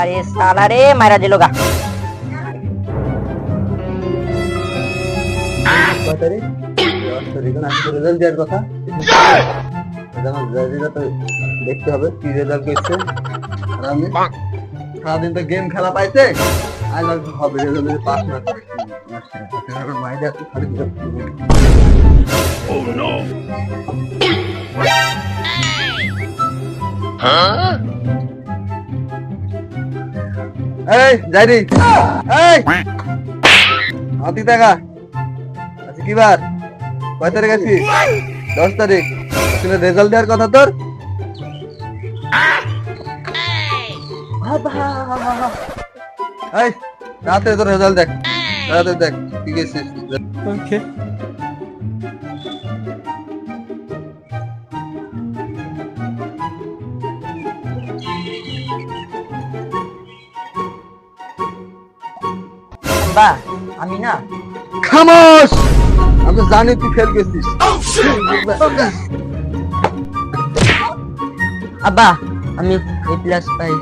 अरे साला रे मारा दिलो का দেখতে হবে কি রেজাল্ট করছে। আমি সারাদিন তো গেম খেলা পাইছে, আজ হবে রেজাল্ট পাস না করে মাইন্ড আছে খালি। এই যাইরি, এই হাতি টাকা আচ্ছা কি বার কয় তারিখ আছি? 10 তারিখ। আসলে রেজাল্ট দেওয়ার কথা তোর। এই রাতে তোর রেজাল্ট দেখ, রাতে দেখ কি গেছিস। ওকে বা আমি না খামোশ, আমি জানি তুই ফেল গেছিস। আব্বা আমি A+ পাই।